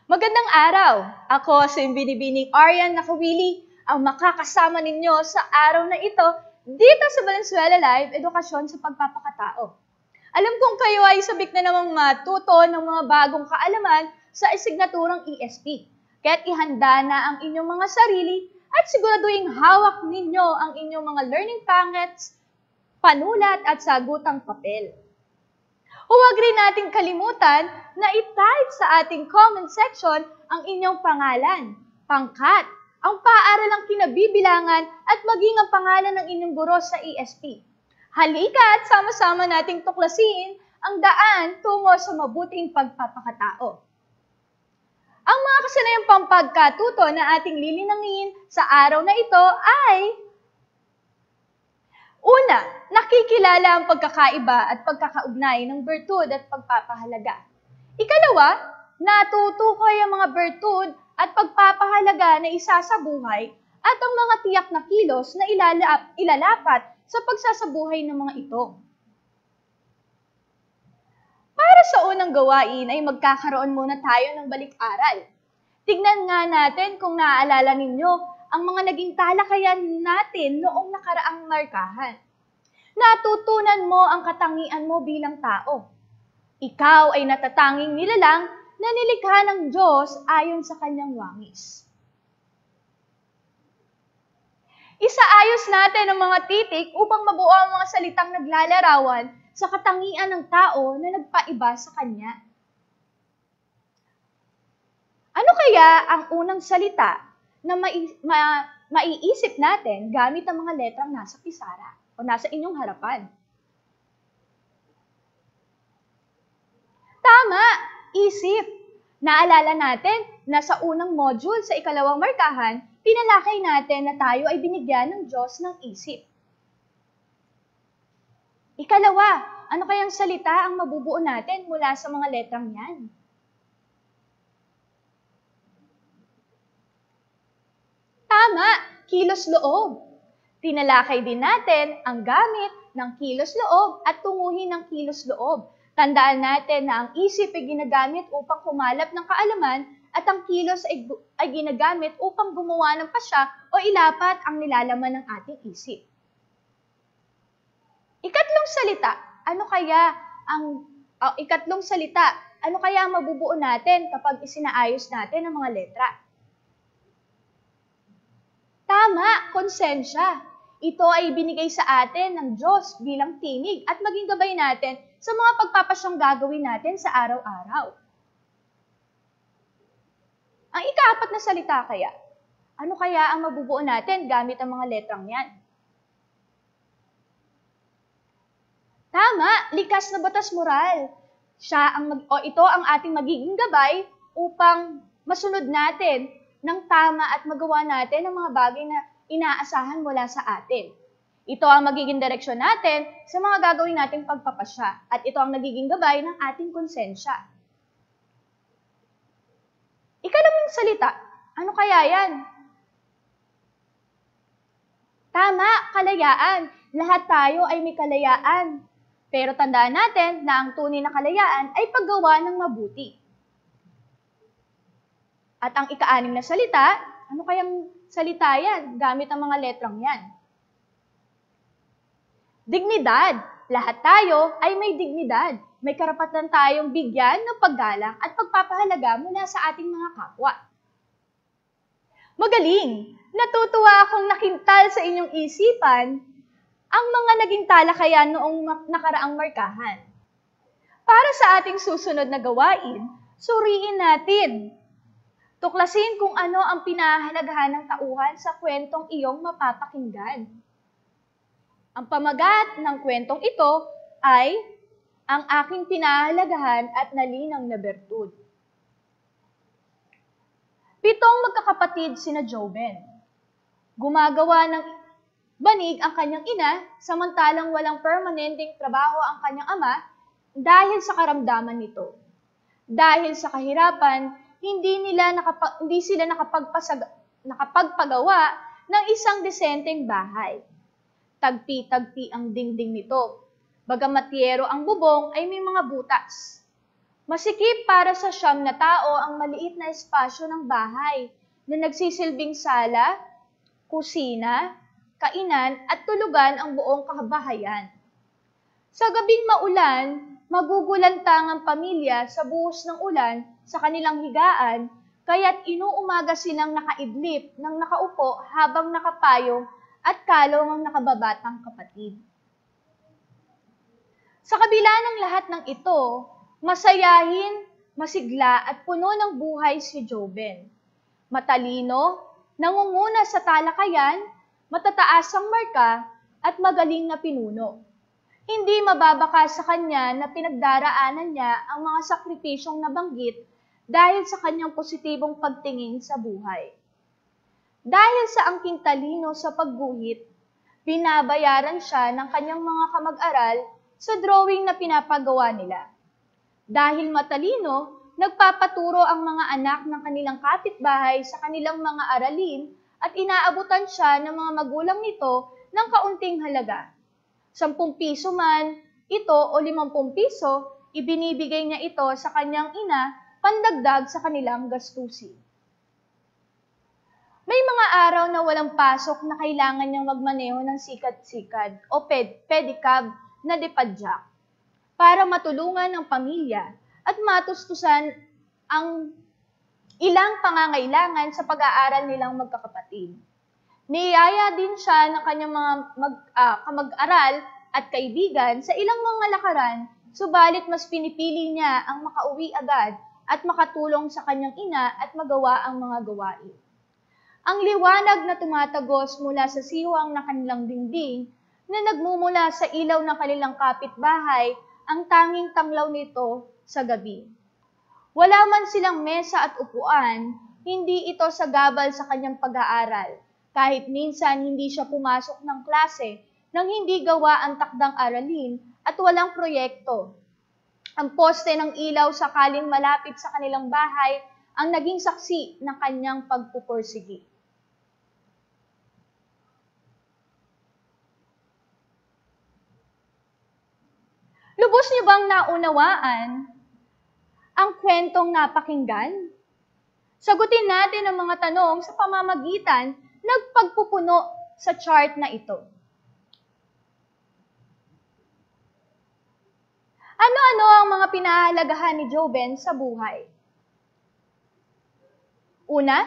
Magandang araw! Ako si Binibining Aryan Nakawili, ang makakasama ninyo sa araw na ito dito sa Valenzuela Live Edukasyon sa Pagpapakatao. Alam kong kayo ay sabik na namang matuto ng mga bagong kaalaman sa asignaturang ESP. Kaya't ihanda na ang inyong mga sarili at siguraduhin hawak ninyo ang inyong mga learning packets, panulat at sagutang papel. Huwag rin nating kalimutan na i-type sa ating comment section ang inyong pangalan, pangkat, ang paaralang kinabibilangan at maging ang pangalan ng inyong guro sa ESP. Halika at sama-sama nating tuklasin ang daan tungo sa mabuting pagpapakatao. Ang mga kasanayang pampagkatuto na ating lilinangin sa araw na ito ay: una, nakikilala ang pagkakaiba at pagkakaugnay ng bertud at pagpapahalaga. Ikalawa, natutukoy ang mga bertud at pagpapahalaga na isa sa buhay at ang mga tiyak na kilos na ilalapat sa pagsasabuhay ng mga ito. Para sa unang gawain ay magkakaroon muna tayo ng balik-aral. Tignan nga natin kung naaalala ninyo ang mga naging talakayan natin noong nakaraang markahan. Natutunan mo ang katangian mo bilang tao. Ikaw ay natatanging nilalang na nilikha ng Diyos ayon sa kanyang wangis. Isaayos natin ang mga titik upang mabuo ang mga salitang naglalarawan sa katangian ng tao na nagpaiba sa kanya. Ano kaya ang unang salita na maiisip natin gamit ang mga letrang nasa pisara o nasa inyong harapan? Tama! Isip! Naalala natin na sa unang module sa ikalawang markahan, tinalakay natin na tayo ay binigyan ng Diyos ng isip. Ikalawa, ano kayang salita ang mabubuo natin mula sa mga letrang yan? Tama, kilos loob. Tinalakay din natin ang gamit ng kilos loob at tunguhin ng kilos loob. Tandaan natin na ang isip ay ginagamit upang kumalap ng kaalaman at ang kilos ay ginagamit upang gumawa ng pasya o ilapat ang nilalaman ng ating isip. Ikatlong salita, ano kaya ang mabubuo natin kapag isinaayos natin ang mga letra? Tama, konsensya. Ito ay binigay sa atin ng Diyos bilang tinig at maging gabay natin sa mga pagpapasyang gagawin natin sa araw-araw. Ang ikaapat na salita kaya, ano kaya ang mabubuo natin gamit ang mga letrang yan? Tama, likas na batas moral. Ito ang ating magiging gabay upang masunod natin ng tama at magawa natin ang mga bagay na inaasahan mula sa atin. Ito ang magiging direksyon natin sa mga gagawin nating pagpapasya at ito ang nagiging gabay ng ating konsensya. Ikalawang salita, ano kaya yan? Tama, kalayaan. Lahat tayo ay may kalayaan. Pero tandaan natin na ang tunay na kalayaan ay paggawa ng mabuti. At ang ika-anim na salita, ano kayang salita yan gamit ang mga letrang yan? Dignidad. Lahat tayo ay may dignidad. May karapatan tayong bigyan ng paggalang at pagpapahalaga mula sa ating mga kapwa. Magaling! Natutuwa akong nakintal sa inyong isipan ang mga naging talakayan noong nakaraang markahan. Para sa ating susunod na gawain, suriin natin. Tuklasin kung ano ang pinahahalagahan ng tauhan sa kwentong iyong mapapakinggan. Ang pamagat ng kwentong ito ay ang aking pinahahalagahan at nalinang na bertud. 7 magkakapatid sina Joben. Gumagawa ng banig ang kanyang ina, samantalang walang permanenteng trabaho ang kanyang ama dahil sa karamdaman nito. Dahil sa kahirapan, hindi sila nakapagpagawa ng isang desenteng bahay. Tagpi-tagpi ang dingding nito. Bagamat yero ang bubong ay may mga butas. Masikip para sa 9 na tao ang maliit na espasyo ng bahay na nagsisilbing sala, kusina, kainan at tulugan ang buong kahabahayan. Sa gabing maulan, magugulantang ang pamilya sa buhos ng ulan sa kanilang higaan, kaya't inuumaga silang nakaidlip ng nakaupo habang nakapayong at kalong ang nakababatang kapatid. Sa kabila ng lahat ng ito, masayahin, masigla at puno ng buhay si Joben. Matalino, nangunguna sa talakayan, matataas ang marka at magaling na pinuno. Hindi mababaka sa kanya na pinagdaraanan niya ang mga sakripisyong nabanggit dahil sa kanyang positibong pagtingin sa buhay. Dahil sa angking talino sa pagguhit, binabayaran siya ng kanyang mga kamag-aral sa drawing na pinapagawa nila. Dahil matalino, nagpapaturo ang mga anak ng kanilang kapitbahay sa kanilang mga aralin at inaabutan siya ng mga magulang nito ng kaunting halaga. 10 piso man ito o 50 piso, ibinibigay niya ito sa kanyang ina pandagdag sa kanilang gastusin. May mga araw na walang pasok na kailangan niyang magmaneho ng sikat-sikad o pedicab na depadyak para matulungan ang pamilya at matustusan ang ilang pangangailangan sa pag-aaral nilang magkakapatid. Niyaya din siya ng kanyang mga kamag-aral at kaibigan sa ilang mga lakaran, subalit mas pinipili niya ang makauwi agad at makatulong sa kanyang ina at magawa ang mga gawain. Ang liwanag na tumatagos mula sa siwang ng kanilang dingding na nagmumula sa ilaw ng kanilang kapitbahay ang tanging tanglaw nito sa gabi. Wala man silang mesa at upuan, hindi ito sagabal sa kanyang pag-aaral. Kahit minsan hindi siya pumasok ng klase nang hindi gawa ang takdang aralin at walang proyekto. Ang poste ng ilaw sakaling malapit sa kanilang bahay ang naging saksi ng kanyang pagpupursigi. Lubos niyo bang naunawaan ang kwentong napakinggan? Sagutin natin ang mga tanong sa pamamagitan ng pagpupuno sa chart na ito. Ano-ano ang mga pinahalagahan ni Joben sa buhay? Una,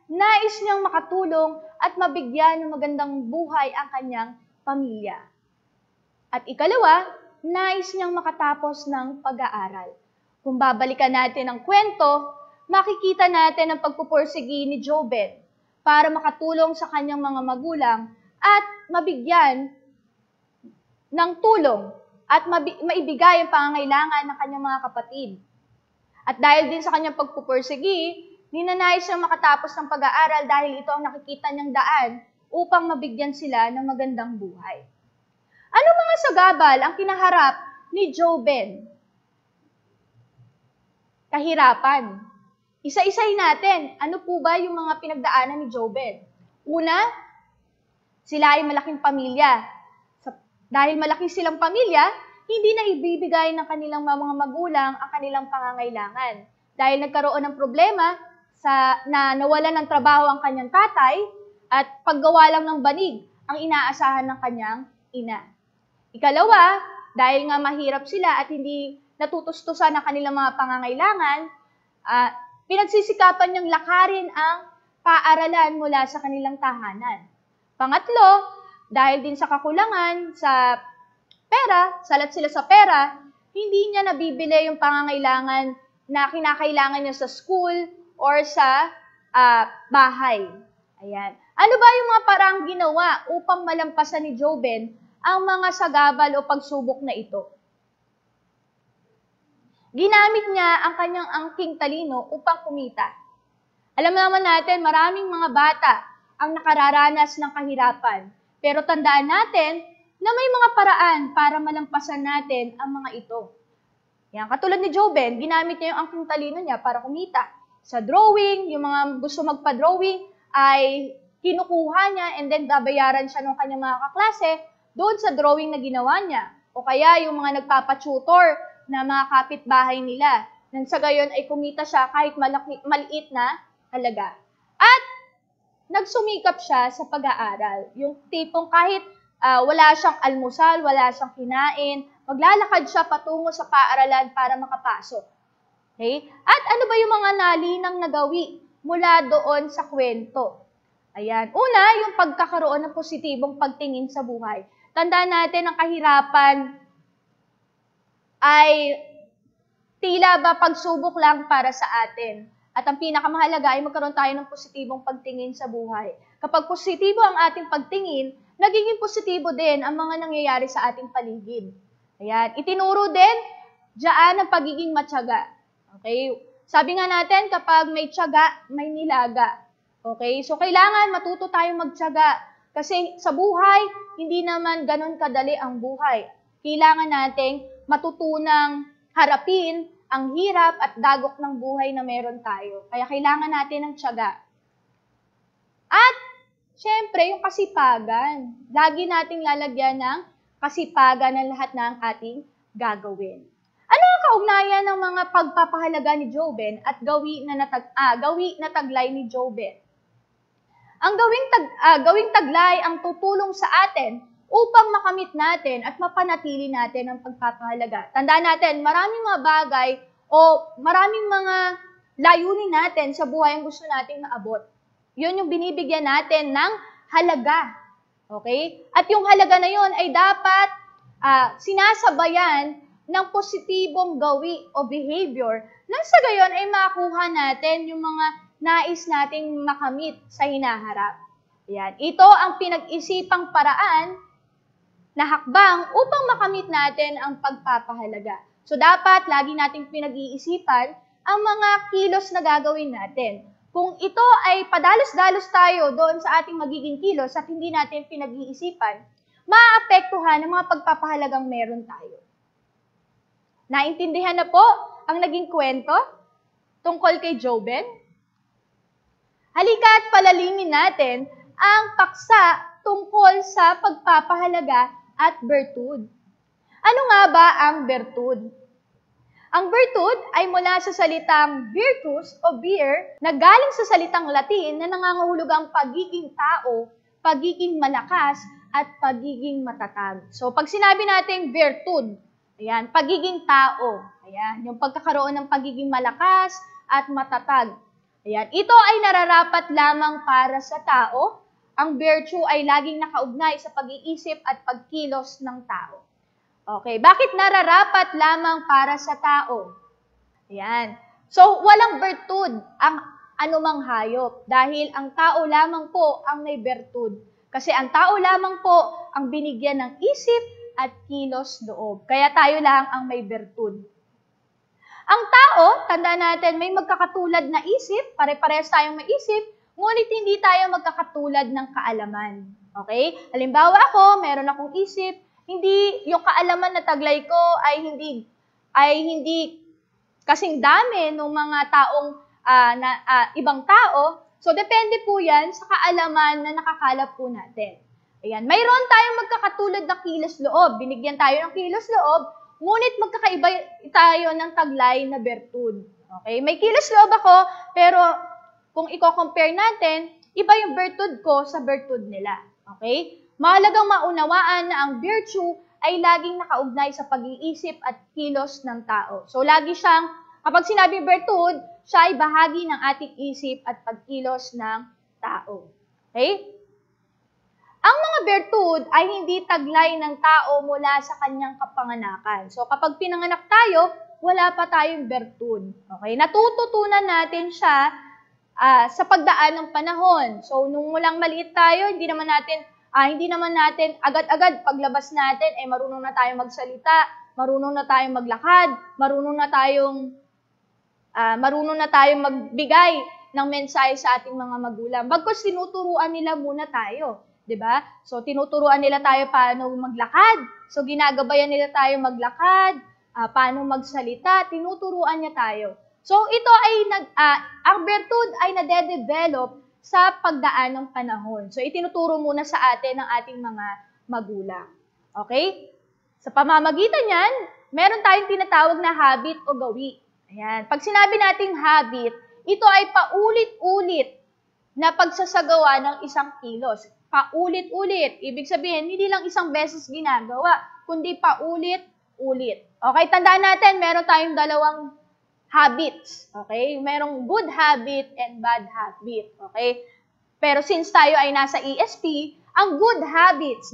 nais niyang makatulong at mabigyan ng magandang buhay ang kanyang pamilya. At ikalawa, nais niyang makatapos ng pag-aaral. Kung babalikan natin ang kwento, makikita natin ang pagpupursigi ni Joben para makatulong sa kanyang mga magulang at mabigyan ng tulong at maibigay ang pangangailangan ng kanyang mga kapatid. At dahil din sa kanyang pagpupursigi, ninanais siyang makatapos ng pag-aaral dahil ito ang nakikita niyang daan upang mabigyan sila ng magandang buhay. Ano mga sagabal ang kinaharap ni Joben? Kahirapan. Isa-isahin natin, ano po ba yung mga pinagdaanan ni Joben? Una, sila ay malaking pamilya. Dahil malaki silang pamilya, hindi na ibibigay ng kanilang mga magulang ang kanilang pangangailangan. Dahil nagkaroon ng problema na nawalan ng trabaho ang kanyang tatay at paggawa lang ng banig ang inaasahan ng kanyang ina. Ikalawa, dahil nga mahirap sila at hindi natutustusan ang kanilang mga pangangailangan, pinagsisikapan niyang lakarin ang paaralan mula sa kanilang tahanan. Pangatlo, dahil din sa kakulangan sa pera, salat sila sa pera, hindi niya nabibili yung pangangailangan na kinakailangan niya sa school or sa bahay. Ayan. Ano ba yung mga paraang ginawa upang malampasan ni Joben ang mga sagabal o pagsubok na ito? Ginamit niya ang kanyang angking talino upang kumita. Alam naman natin, maraming mga bata ang nakararanas ng kahirapan. Pero tandaan natin na may mga paraan para malampasan natin ang mga ito. Yan, katulad ni Joben, ginamit niya yung angking talino niya para kumita. Sa drawing, yung mga gusto magpa-drawing ay kinukuha niya and then babayaran siya ng kanyang mga kaklase doon sa drawing na ginawa niya. O kaya yung mga nagpapatutor na mga kapitbahay nila, Nang sa gayon ay kumita siya kahit maliit na halaga. At nagsumikap siya sa pag-aaral. Yung tipong kahit wala siyang almusal, wala siyang kinain, maglalakad siya patungo sa paaralan para makapasok. Okay? At ano ba yung mga nalinang nagawi mula doon sa kwento? Ayan. Una, yung pagkakaroon ng positibong pagtingin sa buhay. Tandaan natin ang kahirapan ay tila ba pagsubok lang para sa atin. At ang pinakamahalaga ay magkaroon tayo ng positibong pagtingin sa buhay. Kapag positibo ang ating pagtingin, nagiging positibo din ang mga nangyayari sa ating paligid. Ayan. Itinuro din diyan ang pagiging matyaga. Okay? Sabi nga natin, kapag may tiyaga, may nilaga. Okay? So, kailangan matuto tayong magtiyaga. Kasi sa buhay, hindi naman ganun kadali ang buhay. Kailangan nating matutunang harapin ang hirap at dagok ng buhay na meron tayo. Kaya kailangan natin ng tiyaga. At, syempre, yung kasipagan. Lagi nating lalagyan ng kasipagan ng lahat ng ating gagawin. Ano ang kaugnayan ng mga pagpapahalaga ni Joben at gawi na taglay ni Joben? Ang gawing taglay ang tutulong sa atin upang makamit natin at mapanatili natin ang pagpapahalaga. Tandaan natin, maraming mga bagay o maraming mga layunin natin sa buhay ang gusto nating maabot. Yun yung binibigyan natin ng halaga. Okay? At yung halaga na yun ay dapat sinasabayan ng positibong gawi o behavior nang sa gayon ay makuha natin yung mga nais nating makamit sa hinaharap. Yan. Ito ang pinag-isipang paraan na hakbang upang makamit natin ang pagpapahalaga. So, dapat lagi nating pinag-iisipan ang mga kilos na gagawin natin. Kung ito ay padalos-dalos tayo doon sa ating magiging kilos at hindi natin pinag-iisipan, maaapektuhan ang mga pagpapahalagang meron tayo. Naintindihan na po ang naging kwento tungkol kay Joben? Halika at palalimin natin ang paksa tungkol sa pagpapahalaga at bertud. Ano nga ba ang bertud? Ang bertud ay mula sa salitang virtus o vir na galing sa salitang Latin na nangangahulugang pagiging tao, pagiging malakas, at pagiging matatag. So, pag sinabi natin virtud, ayan, pagiging tao. Ayan, yung pagkakaroon ng pagiging malakas at matatag. Ayan, ito ay nararapat lamang para sa tao. Ang virtue ay laging nakaugnay sa pag-iisip at pagkilos ng tao. Okay, bakit nararapat lamang para sa tao? Ayan. So, walang bertud ang anumang hayop dahil ang tao lamang po ang may bertud. Kasi ang tao lamang po ang binigyan ng isip at kilos loob. Kaya tayo lang ang may bertud. Ang tao, tandaan natin, may magkakatulad na isip, pare-parehas tayong may isip, ngunit hindi tayo magkakatulad ng kaalaman. Okay? Halimbawa ako, meron akong isip, hindi yung kaalaman na taglay ko ay hindi kasing dami ng mga taong ibang tao. So, depende po yan sa kaalaman na nakakalap po natin. Ayan. Mayroon tayong magkakatulad na kilos loob. Binigyan tayo ng kilos loob, ngunit magkakaiba tayo ng taglay na bertud. Okay? May kilos loob ako, pero kung i-compare natin, iba yung bertud ko sa bertud nila. Okay? Mahalagang maunawaan na ang virtue ay laging nakaugnay sa pag-iisip at kilos ng tao. So, lagi siyang, kapag sinabi bertud, siya ay bahagi ng ating isip at pagkilos ng tao. Okay? Ang mga bertud ay hindi taglay ng tao mula sa kanyang kapanganakan. So, kapag pinanganak tayo, wala pa tayong bertud. Okay? Natututunan natin siya sa pagdaan ng panahon. So, nung mulang maliit tayo, hindi naman natin agad-agad paglabas natin, marunong na tayong magsalita, marunong na tayong maglakad, marunong na tayong magbigay ng mensahe sa ating mga magulang. Bagkus tinuturuan nila muna tayo, 'di ba? So tinuturuan nila tayo paano maglakad. So ginagabayan nila tayo maglakad, paano magsalita, tinuturuan niya tayo. So ito ay ang bertud ay nade-develop sa pagdaan ng panahon. So, itinuturo muna sa atin ng ating mga magulang. Okay? Sa pamamagitan niyan, meron tayong tinatawag na habit o gawi. Ayan. Pag sinabi nating habit, ito ay paulit-ulit na pagsasagawa ng isang kilos. Paulit-ulit. Ibig sabihin, hindi lang isang beses ginagawa, kundi paulit-ulit. Okay, tandaan natin, meron tayong dalawang habits. Okay? Merong good habit and bad habit. Okay? Pero since tayo ay nasa ESP, ang good habits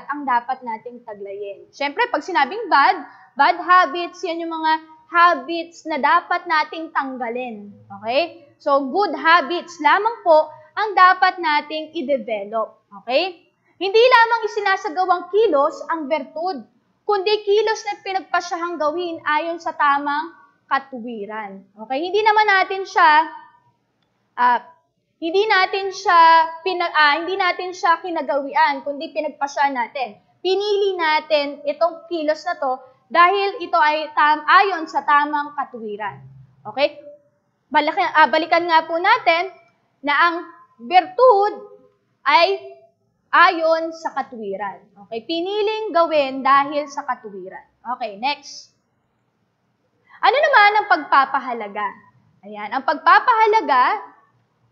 ang dapat nating taglayin. Siyempre, pag sinabing bad habits, yan yung mga habits na dapat nating tanggalin. Okay? So, good habits lamang po ang dapat nating i-develop. Okay? Hindi lamang isinasagawang kilos ang bertud, kundi kilos na pinagpasyahang gawin ayon sa tamang katuwiran. Okay? Hindi natin siya kinagawian, kundi pinagpasya natin. Pinili natin itong kilos na to dahil ito ay ayon sa tamang katuwiran. Okay? Balikan nga po natin na ang bertud ay ayon sa katuwiran. Okay? Piniling gawin dahil sa katuwiran. Okay, next. Ano naman ang pagpapahalaga? Ayan, ang pagpapahalaga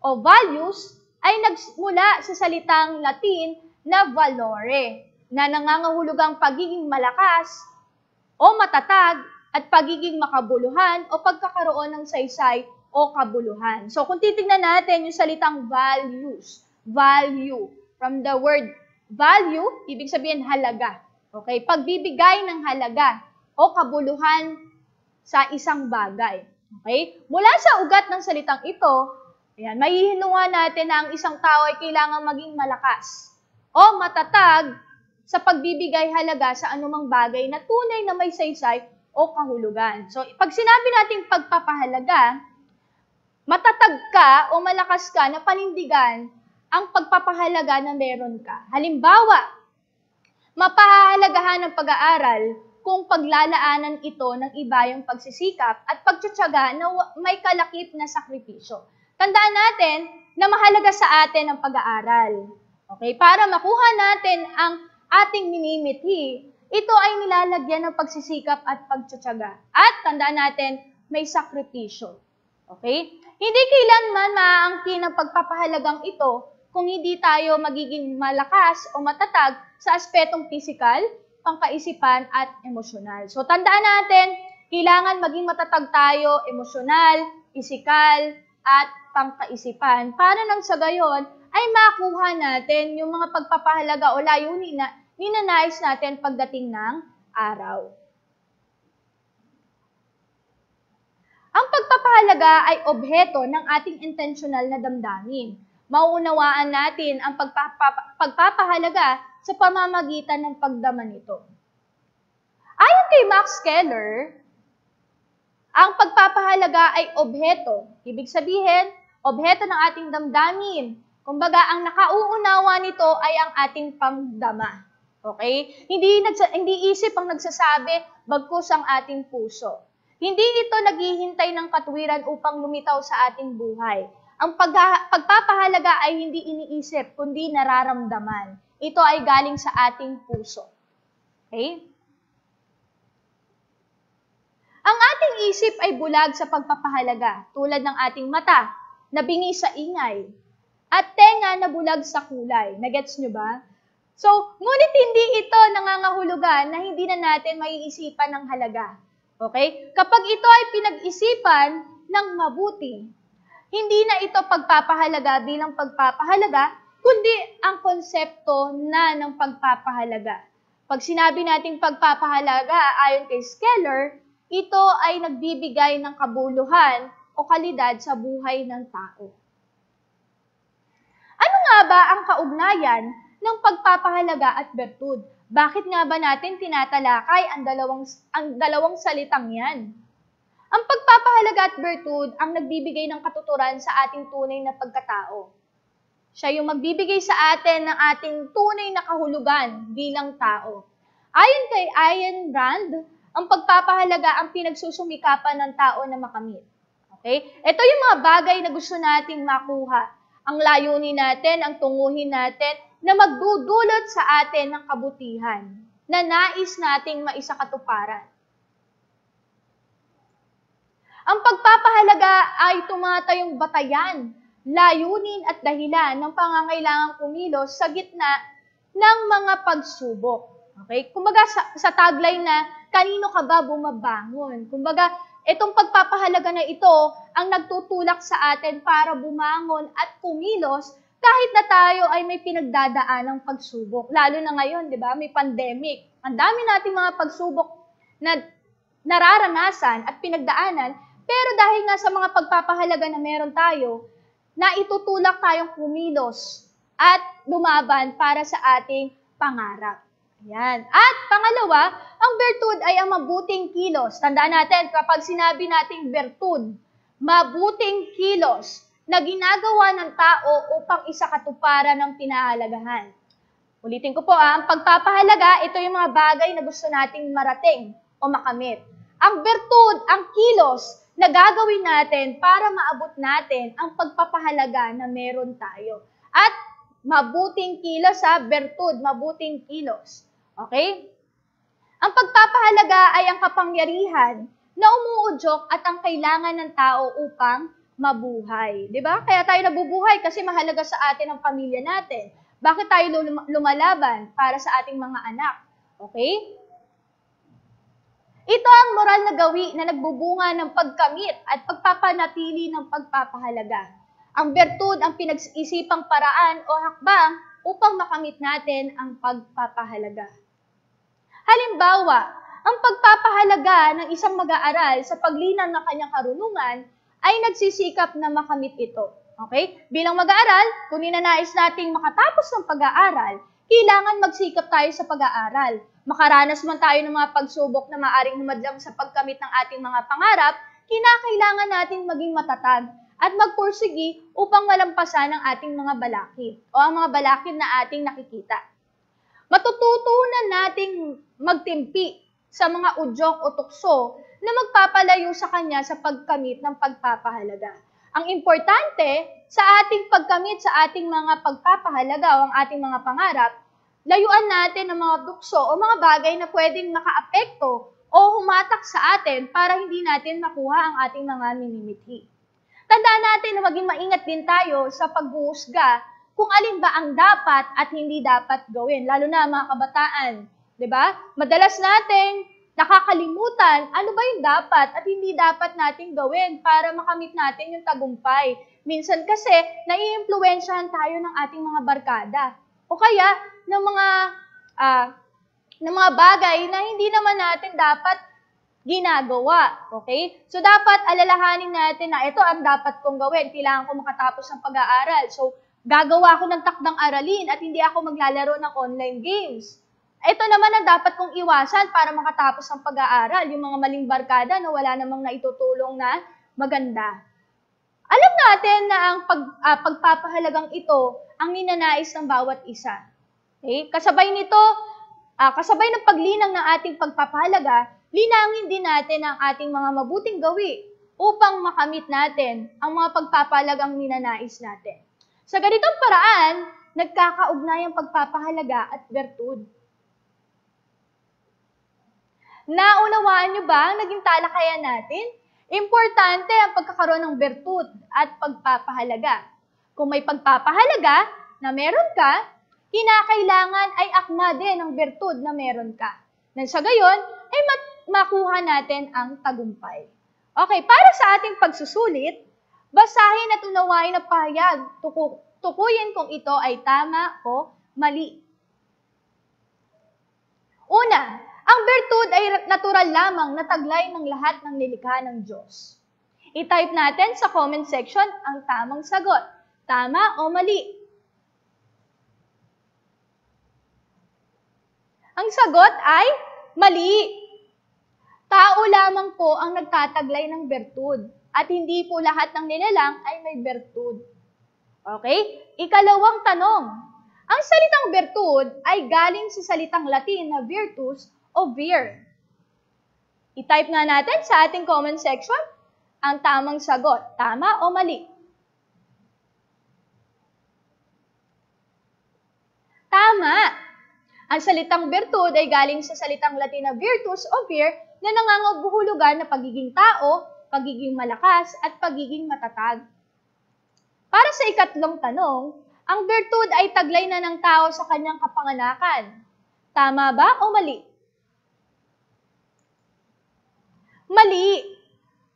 o values ay nagmula sa salitang Latin na valore, na nangangahulugang pagiging malakas o matatag at pagiging makabuluhan o pagkakaroon ng saysay o kabuluhan. So, kung titignan natin yung salitang values, value, from the word value, ibig sabihin halaga. Okay? Pagbibigay ng halaga o kabuluhan sa isang bagay. Okay? Mula sa ugat ng salitang ito, ayan, mahihinungan natin na ang isang tao ay kailangang maging malakas o matatag sa pagbibigay halaga sa anumang bagay na tunay na may saysay o kahulugan. So, pag sinabi nating pagpapahalaga, matatag ka o malakas ka na panindigan ang pagpapahalaga na meron ka. Halimbawa, mapahahalagahan ng pag-aaral kung paglalaanan ito ng iba yung pagsisikap at pagtsatsaga na may kalakip na sakripisyo. Tandaan natin na mahalaga sa atin ang pag-aaral. Okay? Para makuha natin ang ating minimithi, ito ay nilalagyan ng pagsisikap at pagtsatsaga. At tandaan natin, may sakripisyo. Okay? Hindi kailanman maaangkin ang pagpapahalagang ito kung hindi tayo magiging malakas o matatag sa aspetong pisikal, pangkaisipan at emosyonal. So, tandaan natin, kailangan maging matatag tayo emosyonal, pisikal, at pangkaisipan. Para nang sa gayon, ay makuha natin yung mga pagpapahalaga o layunin na ninanais natin pagdating ng araw. Ang pagpapahalaga ay obheto ng ating intentional na damdamin. Mauunawaan natin ang pagpapahalaga sa pamamagitan ng pagdama nito. Ayon kay Max Keller, ang pagpapahalaga ay obheto. Ibig sabihin, obheto ng ating damdamin. Kumbaga, ang nakauunawa nito ay ang ating pamdama. Okay? Hindi isip ang nagsasabi, bagkus ang ating puso. Hindi ito naghihintay ng katuwiran upang lumitaw sa ating buhay. Ang pagpapahalaga ay hindi iniisip, kundi nararamdaman. Ito ay galing sa ating puso. Okay? Ang ating isip ay bulag sa pagpapahalaga, tulad ng ating mata, na bingi sa ingay, at tenga na bulag sa kulay. Nagets nyo ba? So, ngunit hindi ito nangangahulugan na hindi na natin maiisipan ng halaga. Okay? Kapag ito ay pinag-isipan ng mabuti, hindi na ito pagpapahalaga bilang pagpapahalaga, kundi ang konsepto na ng pagpapahalaga. Pag sinabi nating pagpapahalaga ayon kay Keller, ito ay nagbibigay ng kabuluhan o kalidad sa buhay ng tao. Ano nga ba ang kaugnayan ng pagpapahalaga at bertud? Bakit nga ba natin tinatalakay ang dalawang salitang yan? Ang pagpapahalaga at bertud ang nagbibigay ng katuturan sa ating tunay na pagkatao. Siya yung magbibigay sa atin ng ating tunay na kahulugan bilang tao. Ayon kay Ayn Rand, ang pagpapahalaga ang pinagsusumikapan ng tao na makamit. Okay? Ito yung mga bagay na gusto nating makuha. Ang layunin natin, ang tunguhin natin, na magdudulot sa atin ng kabutihan na nais nating maisakatuparan. Ang pagpapahalaga ay tumatayong batayan, layunin at dahilan ng pangangailangang kumilos sa gitna ng mga pagsubok. Okay? Kumbaga sa tagline na, kanino ka ba bumabangon? Kumbaga, itong pagpapahalaga na ito ang nagtutulak sa atin para bumangon at kumilos kahit na tayo ay may pinagdadaan ng pagsubok. Lalo na ngayon, di ba? May pandemic. Ang dami nating mga pagsubok na nararanasan at pinagdaanan, pero dahil nga sa mga pagpapahalaga na meron tayo, na itutulak tayong kumilos at lumaban para sa ating pangarap. Ayan. At pangalawa, ang bertud ay ang mabuting kilos. Tandaan natin, kapag sinabi nating bertud, mabuting kilos na ginagawa ng tao upang isakatuparan ng pinahalagahan. Ulitin ko po, ang pagpapahalaga, ito yung mga bagay na gusto nating marating o makamit. Ang bertud, ang kilos na gagawin natin para maabot natin ang pagpapahalaga na meron tayo. At mabuting kilos bertud, mabuting kilos. Okay? Ang pagpapahalaga ay ang kapangyarihan na umuudyok at ang kailangan ng tao upang mabuhay. Diba? Kaya tayo nabubuhay kasi mahalaga sa atin ang pamilya natin. Bakit tayo lumalaban? Para sa ating mga anak. Okay? Ito ang moral na gawi na nagbubunga ng pagkamit at pagpapanatili ng pagpapahalaga. Ang bertud ang pinag-isipang paraan o hakbang upang makamit natin ang pagpapahalaga. Halimbawa, ang pagpapahalaga ng isang mag-aaral sa paglinang ng kanyang karunungan ay nagsisikap na makamit ito. Okay? Bilang mag-aaral, kung ninanais nating makatapos ng pag-aaral, kailangan magsikap tayo sa pag-aaral. Makaranas man tayo ng mga pagsubok na maaring humadlang sa pagkamit ng ating mga pangarap, kinakailangan nating maging matatag at magpursigi upang malampasan ang ating mga balakid o ang mga balakid na ating nakikita. Matututunan nating magtimpi sa mga udyok o tukso na magpapalayo sa kanya sa pagkamit ng pagpapahalaga. Ang importante sa ating pagkamit sa ating mga pagpapahalaga o ang ating mga pangarap, layuan natin ang mga tukso o mga bagay na pwedeng makaapekto o humatak sa atin para hindi natin makuha ang ating mga minimithi. Tandaan natin na maging maingat din tayo sa paghuhusga kung alin ba ang dapat at hindi dapat gawin, lalo na mga kabataan. 'Di ba? Madalas nating nakakalimutan ano ba yung dapat at hindi dapat nating gawin para makamit natin yung tagumpay. Minsan kasi, naiimpluwensyahan tayo ng ating mga barkada. O kaya, ng mga bagay na hindi naman natin dapat ginagawa. Okay? So, dapat alalahanin natin na ito ang dapat kong gawin. Kailangan ko makatapos ng pag-aaral. So, gagawa ako ng takdang aralin at hindi ako maglalaro ng online games. Ito naman ang dapat kong iwasan para makatapos ng pag-aaral, yung mga maling barkada na wala namang naitutulong na maganda. Alam natin na ang pagpapahalagang ito ang ninanais ng bawat isa. Okay? Kasabay nito, kasabay ng paglinang ng ating pagpapahalaga, linangin din natin ang ating mga mabuting gawi upang makamit natin ang mga pagpapahalagang ninanais natin. Sa ganitong paraan, nagkakaugnay ang pagpapahalaga at bertud. Naunawaan niyo ba ang naging talakayan natin? Importante ang pagkakaroon ng bertud at pagpapahalaga. Kung may pagpapahalaga na meron ka, kinakailangan ay akma din ang bertud na meron ka. Nang sa gayon, ay makuha natin ang tagumpay. Okay, para sa ating pagsusulit, basahin at unawain ang pahayag. Tukuyin kung ito ay tama o mali. Una, ang bertud ay natural lamang na taglay ng lahat ng nilikha ng Diyos. I-type natin sa comment section ang tamang sagot. Tama o mali? Ang sagot ay mali. Tao lamang po ang nagtataglay ng bertud at hindi po lahat ng nilalang ay may bertud. Okay? Ikalawang tanong. Ang salitang bertud ay galing sa salitang Latin na virtus o vir. I-type nga natin sa ating comment section ang tamang sagot. Tama o mali? Tama! Ang salitang bertud ay galing sa salitang Latin na virtus o vir na nangangahulugan na pagiging tao, pagiging malakas, at pagiging matatag. Para sa ikatlong tanong, ang bertud ay taglay na ng tao sa kanyang kapanganakan. Tama ba o mali? Mali.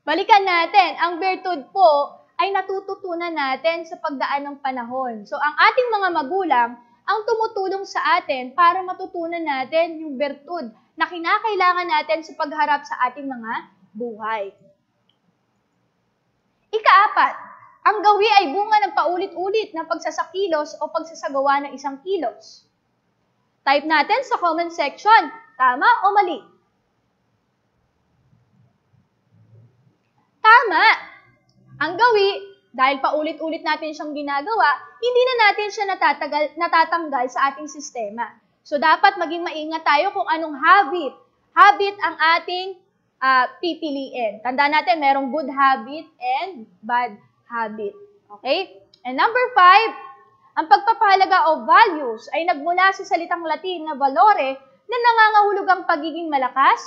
Balikan natin, ang bertud po ay natututunan natin sa pagdaan ng panahon. So, ang ating mga magulang ang tumutulong sa atin para matutunan natin yung bertud na kinakailangan natin sa pagharap sa ating mga buhay. Ikaapat, ang gawi ay bunga ng paulit-ulit na pagsasakilos o pagsasagawa ng isang kilos. Type natin sa comment section, tama o mali? Tama! Ang gawi, dahil paulit-ulit natin siyang ginagawa, hindi na natin siya natatanggal sa ating sistema. So, dapat maging maingat tayo kung anong habit ang ating pipiliin. Tandaan natin, merong good habit and bad habit. Okay? And number 5, ang pagpapahalaga o values ay nagmula sa salitang Latin na valore na nangangahulog ang pagiging malakas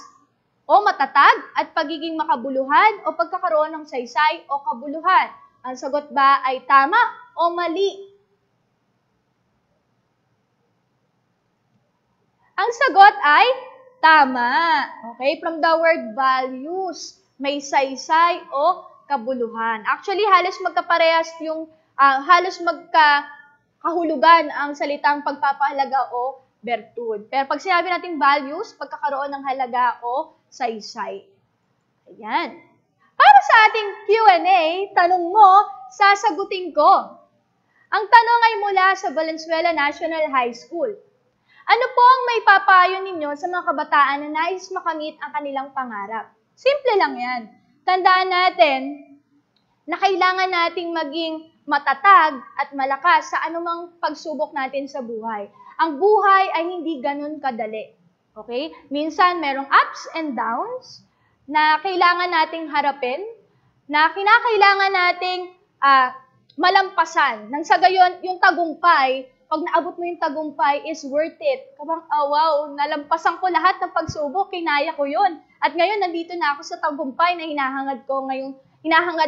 o matatag at pagiging makabuluhan o pagkakaroon ng saysay o kabuluhan. Ang sagot ba ay tama o mali? Ang sagot ay tama. Okay? From the word values, may saysay o kabuluhan. Actually, halos magkaparehas yung, halos magkahulugan ang salitang pagpapahalaga o bertud. Pero pag sinabi natin values, pagkakaroon ng halaga o saysay. Ayan. Para sa ating Q&A, tanong mo, sasagutin ko. Ang tanong ay mula sa Valenzuela National High School. Ano po ang may papayo ninyo sa mga kabataan na nais makamit ang kanilang pangarap? Simple lang yan. Tandaan natin na kailangan nating maging matatag at malakas sa anumang pagsubok natin sa buhay. Ang buhay ay hindi ganun kadali. Okay? Minsan merong ups and downs na kailangan nating harapin, na kinakailangan nating malampasan. Nang sa gayon, yung tagumpay, pag naabot mo yung tagumpay is worth it. Kabang, wow, nalampasan ko lahat ng pagsubok, kinaya ko yun. At ngayon, nandito na ako sa tagumpay na hinahangad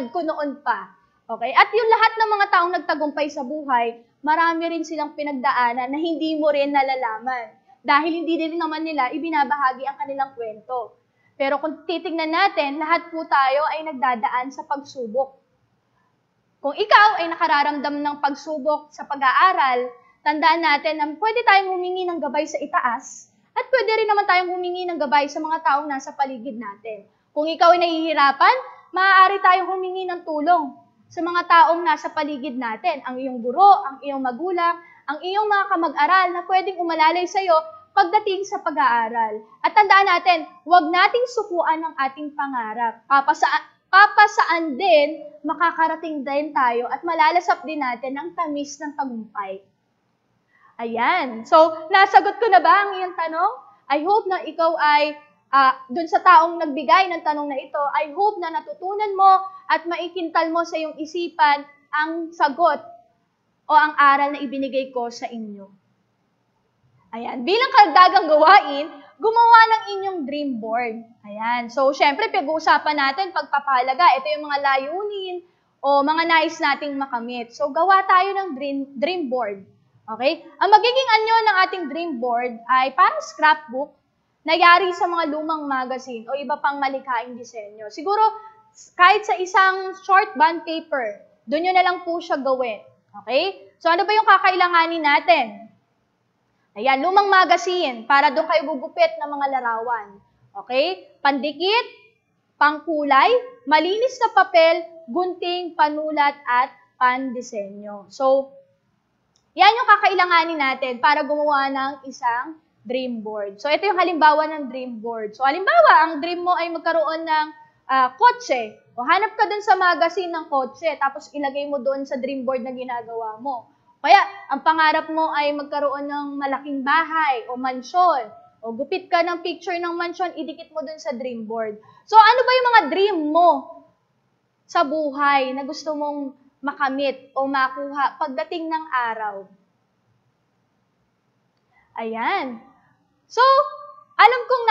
ko noon pa. Okay? At yung lahat ng mga taong nagtagumpay sa buhay, marami rin silang pinagdaanan na hindi mo rin nalalaman. Dahil hindi din naman nila ibinabahagi ang kanilang kwento. Pero kung titignan natin, lahat po tayo ay nagdadaan sa pagsubok. Kung ikaw ay nakararamdam ng pagsubok sa pag-aaral, tandaan natin na pwede tayong humingi ng gabay sa itaas at pwede rin naman tayong humingi ng gabay sa mga taong nasa paligid natin. Kung ikaw ay nahihirapan, maaari tayong humingi ng tulong sa mga taong nasa paligid natin, ang iyong guro, ang iyong magulang, ang iyong mga kamag-aral na pwedeng umalalay sa iyo pagdating sa pag-aaral. At tandaan natin, huwag nating sukuan ang ating pangarap. Papasaan din, makakarating din tayo at malalasap din natin ang tamis ng tagumpay. Ayan. So, nasagot ko na ba ang iyong tanong? I hope na ikaw ay, dun sa taong nagbigay ng tanong na ito, I hope na natutunan mo at maikintal mo sa iyong isipan ang sagot o ang aral na ibinigay ko sa inyo. Ayan. Bilang karagdagang gawain, gumawa ng inyong dream board. Ayan. So, syempre, pag-uusapan natin pagpapahalaga. Ito yung mga layunin o mga nais nating makamit. So, gawa tayo ng dream board. Okay? Ang magiging anyo ng ating dream board ay parang scrapbook na yari sa mga lumang magazine o iba pang malikhaing disenyo. Siguro, kahit sa isang short bond paper, doon nyo na lang po siya gawin. Okay? So, ano ba yung kakailanganin natin? Ayan, lumang magazine para doon kayo gugupit ng mga larawan. Okay? Pandikit, pangkulay, malinis na papel, gunting, panulat, at pandisenyo. So, yan yung kakailanganin natin para gumawa ng isang dream board. So, ito yung halimbawa ng dream board. So, halimbawa, ang dream mo ay magkaroon ng kotse. O, hanap ka dun sa magazine ng kotse, tapos ilagay mo doon sa dream board na ginagawa mo. Kaya, ang pangarap mo ay magkaroon ng malaking bahay o mansyon. O, gupit ka ng picture ng mansyon, idikit mo doon sa dream board. So, ano ba yung mga dream mo sa buhay na gusto mong makamit o makuha pagdating ng araw? Ayan. So, Alam kong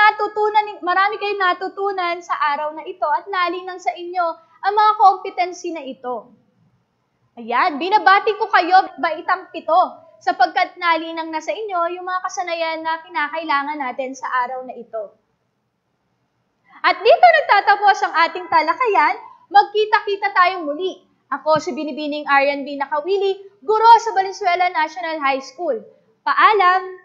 marami kayong natutunan sa araw na ito at nalinang sa inyo ang mga competency na ito. Ayan, binabati ko kayo baitang 7 sapagkat nalinang na sa inyo yung mga kasanayan na kinakailangan natin sa araw na ito. At dito nagtatapos ang ating talakayan. Magkita-kita tayong muli. Ako si Binibining Arian B. Nakawili, guro sa Valenzuela National High School. Paalam!